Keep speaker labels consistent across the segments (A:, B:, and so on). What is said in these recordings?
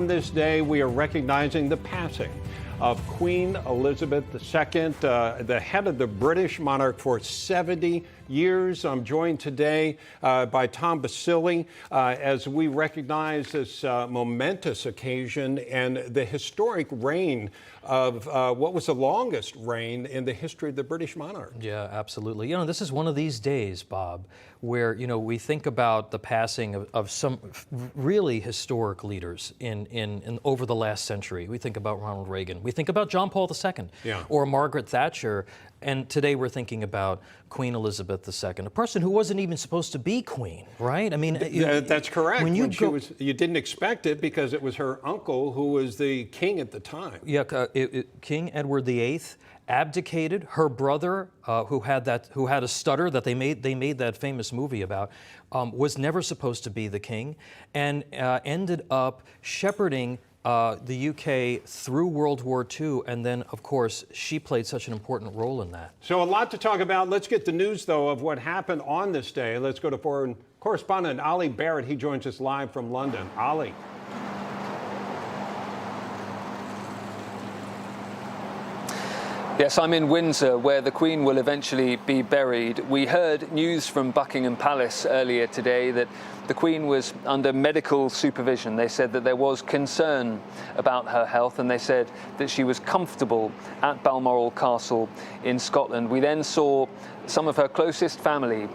A: On this day, we are recognizing the passing of Queen Elizabeth II, the head of the British monarch for 70 years. I'm joined today by Tom Basile as we recognize this momentous occasion and the historic reign of what was the longest reign in the history of the British monarch.
B: Yeah, absolutely. You know, this is one of these days, Bob, where, you know, we think about the passing of some really historic leaders in over the last century. We think about Ronald Reagan. We think about John Paul II or Margaret Thatcher. And today we're thinking about Queen Elizabeth II, a person who wasn't even supposed to be queen, right? I mean,
A: that's correct. When you didn't expect it because it was her uncle who was the king at the time.
B: Yeah, King Edward VIII abdicated. Her brother, who had a stutter that they made that famous movie about, was never supposed to be the king, and ended up shepherding the UK through World War II, and then, of course, she played such an important role in that.
A: So a lot to talk about. Let's get the news, though, of what happened on this day. Let's go to foreign correspondent Ali Barrett. He joins us live from London. Ali.
C: Yes, I'm in Windsor, where the Queen will eventually be buried. We heard news from Buckingham Palace earlier today that the Queen was under medical supervision. They said that there was concern about her health, and they said that she was comfortable at Balmoral Castle in Scotland. We then saw some of her closest family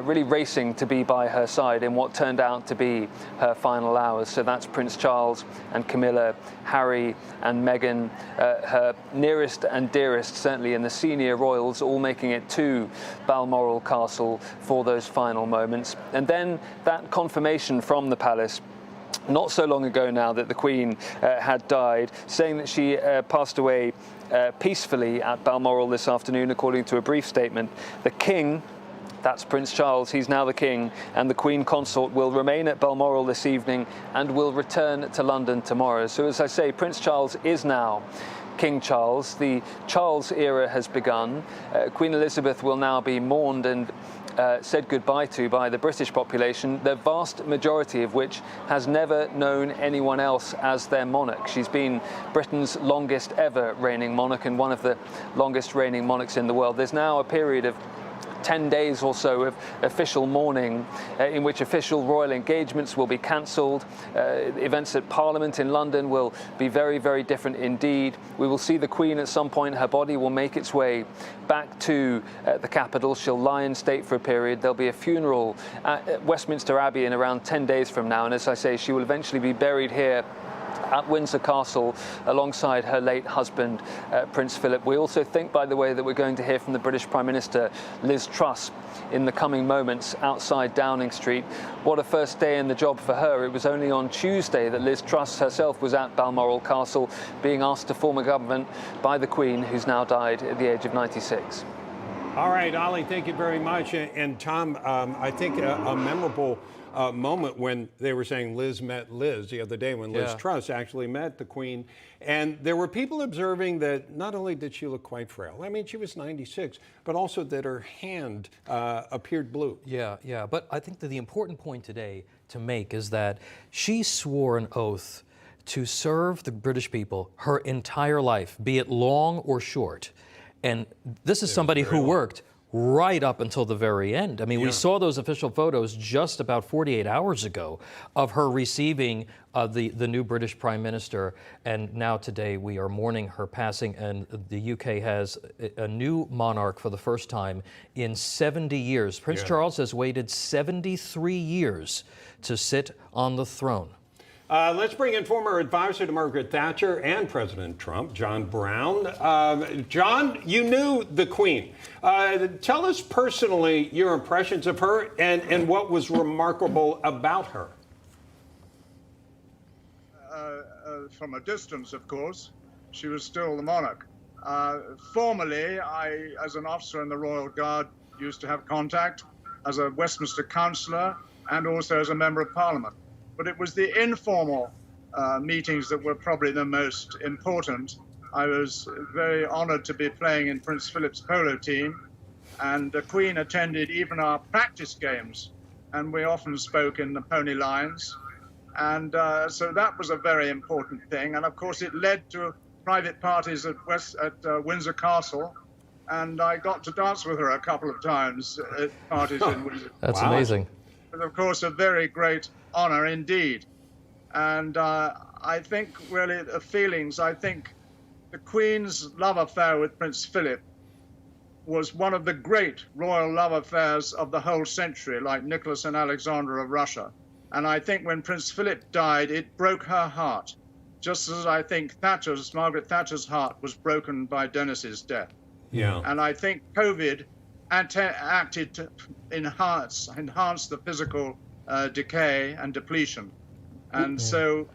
C: really racing to be by her side in what turned out to be her final hours. So that's Prince Charles and Camilla, Harry and Meghan, her nearest and dearest, certainly in the senior royals, all making it to Balmoral Castle for those final moments. And then that confirmation from the palace not so long ago now that the Queen had died, saying that she passed away peacefully at Balmoral this afternoon, according to a brief statement. The King, that's Prince Charles, he's now the King, and the Queen Consort will remain at Balmoral this evening and will return to London tomorrow. So as I say, Prince Charles is now King Charles. The Charles era has begun. Queen Elizabeth will now be mourned and said goodbye to by the British population, the vast majority of which has never known anyone else as their monarch. She's been Britain's longest ever reigning monarch and one of the longest reigning monarchs in the world. There's now a period of 10 days or so of official mourning in which official royal engagements will be cancelled. Events at Parliament in London will be very, very different indeed. We will see the Queen at some point. Her body will make its way back to the capital. She'll lie in state for a period. There'll be a funeral at Westminster Abbey in around 10 days from now. And as I say, she will eventually be buried here at Windsor Castle alongside her late husband, Prince Philip. We also think, by the way, that we're going to hear from the British Prime Minister, Liz Truss, in the coming moments outside Downing Street. What a first day in the job for her. It was only on Tuesday that Liz Truss herself was at Balmoral Castle being asked to form a government by the Queen, who's now died at the age of 96.
A: All right, Ali, thank you very much. And Tom, I think a memorable moment when they were saying Liz met Liz the other day, when Liz Truss actually met the Queen. And there were people observing that not only did she look quite frail, I mean, she was 96, but also that her hand appeared blue.
B: Yeah. But I think that the important point today to make is that she swore an oath to serve the British people her entire life, be it long or short. And this is somebody who worked right up until the very end. I mean, we saw those official photos just about 48 hours ago of her receiving the new British Prime Minister, and now today we are mourning her passing, and the UK has a new monarch for the first time in 70 years. Prince Charles has waited 73 years to sit on the throne.
A: Let's bring in former advisor to Margaret Thatcher and President Trump, John Browne. John, you knew the Queen. Tell us personally your impressions of her and what was remarkable about her.
D: From a distance, of course, she was still the monarch. Formerly, I, as an officer in the Royal Guard, used to have contact as a Westminster councillor and also as a member of Parliament. But it was the informal meetings that were probably the most important. I was very honoured to be playing in Prince Philip's polo team, and the Queen attended even our practice games, and we often spoke in the pony lines. And so that was a very important thing. And of course, it led to private parties at Windsor Castle. And I got to dance with her a couple of times at parties in Windsor.
B: That's amazing.
D: It was, of course, a very great honor indeed. And I think really the feelings, I think the Queen's love affair with Prince Philip was one of the great royal love affairs of the whole century, like Nicholas and Alexandra of Russia. And I think when Prince Philip died, it broke her heart, just as I think Margaret Thatcher's heart was broken by Dennis's death.
A: Yeah.
D: And I think COVID acted to enhance the physical decay and depletion. And so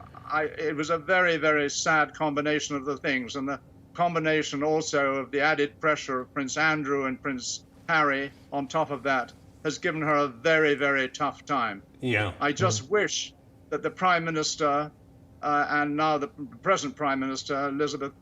D: it was a very, very sad combination of the things. And the combination also of the added pressure of Prince Andrew and Prince Harry on top of that has given her a very, very tough time.
A: Yeah.
D: I just wish that the Prime Minister and now the present Prime Minister, Elizabeth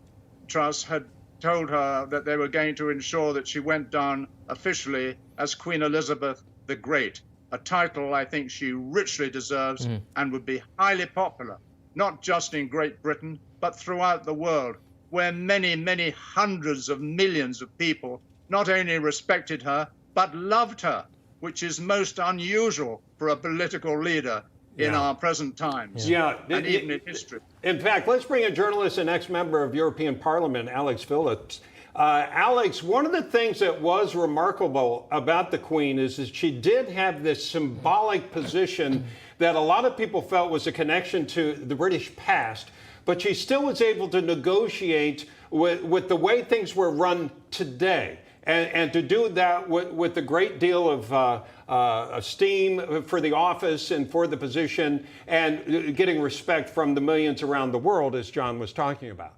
D: Truss, had told her that they were going to ensure that she went down officially as Queen Elizabeth the Great, a title I think she richly deserves and would be highly popular, not just in Great Britain, but throughout the world, where many, many hundreds of millions of people not only respected her, but loved her, which is most unusual for a political leader in our present times, and even in history.
A: In fact, let's bring a journalist and ex-member of European Parliament, Alex Phillips. Alex, one of the things that was remarkable about the Queen is that she did have this symbolic position that a lot of people felt was a connection to the British past, but she still was able to negotiate with the way things were run today. And to do that with a great deal of esteem for the office and for the position, and getting respect from the millions around the world, as John was talking about.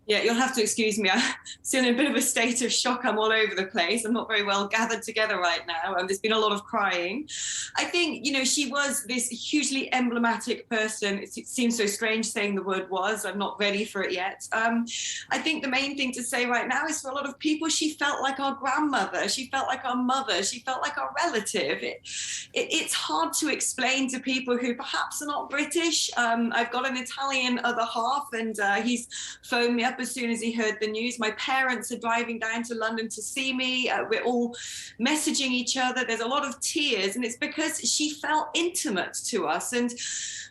E: Yeah, you'll have to excuse me. I'm still in a bit of a state of shock. I'm all over the place. I'm not very well gathered together right now. And there's been a lot of crying. I think, she was this hugely emblematic person. It seems so strange saying the word was. I'm not ready for it yet. I think the main thing to say right now is for a lot of people, she felt like our grandmother. She felt like our mother. She felt like our relative. It's hard to explain to people who perhaps are not British. I've got an Italian other half, and he's phoned me up as soon as he heard the news. My parents are driving down to London to see me. We're all messaging each other. There's a lot of tears, and it's because she felt intimate to us. And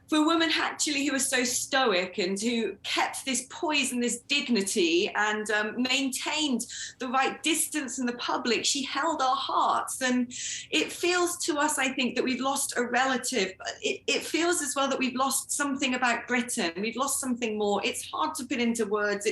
E: for a woman actually who was so stoic and who kept this poise and this dignity and maintained the right distance in the public, she held our hearts. And it feels to us, I think, that we've lost a relative. It feels as well that we've lost something about Britain. We've lost something more. It's hard to put into words.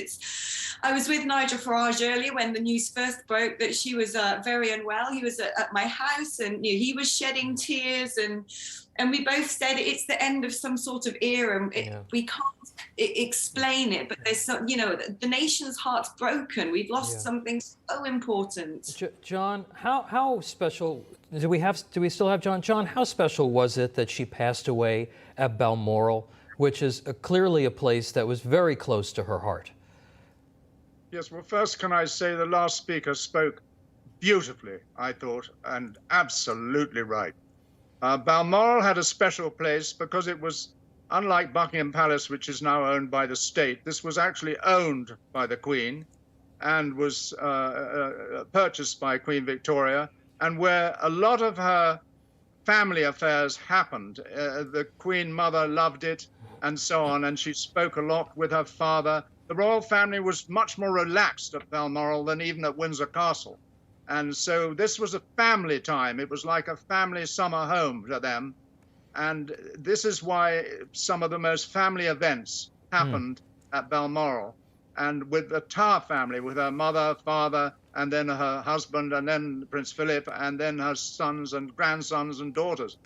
E: I was with Nigel Farage earlier when the news first broke that she was very unwell. He was at my house, and he was shedding tears, and we both said it's the end of some sort of era. We can't explain it, but there's some, the nation's heart's broken. We've lost something so important.
B: John, how special do we still have John? John, how special was it that she passed away at Balmoral, which is clearly a place that was very close to her heart?
D: Yes, well, first, can I say the last speaker spoke beautifully, I thought, and absolutely right. Balmoral had a special place because it was, unlike Buckingham Palace, which is now owned by the state, this was actually owned by the Queen and was purchased by Queen Victoria, and where a lot of her family affairs happened. The Queen Mother loved it, and so on, and she spoke a lot with her father. The royal family was much more relaxed at Balmoral than even at Windsor Castle. And so this was a family time. It was like a family summer home to them. And this is why some of the most family events happened at Balmoral. And with the Tower family, with her mother, father, and then her husband, and then Prince Philip, and then her sons and grandsons and daughters.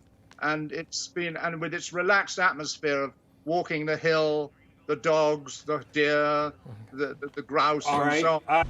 D: And and with its relaxed atmosphere of walking the hill, the dogs, the deer, the grouse, and so on.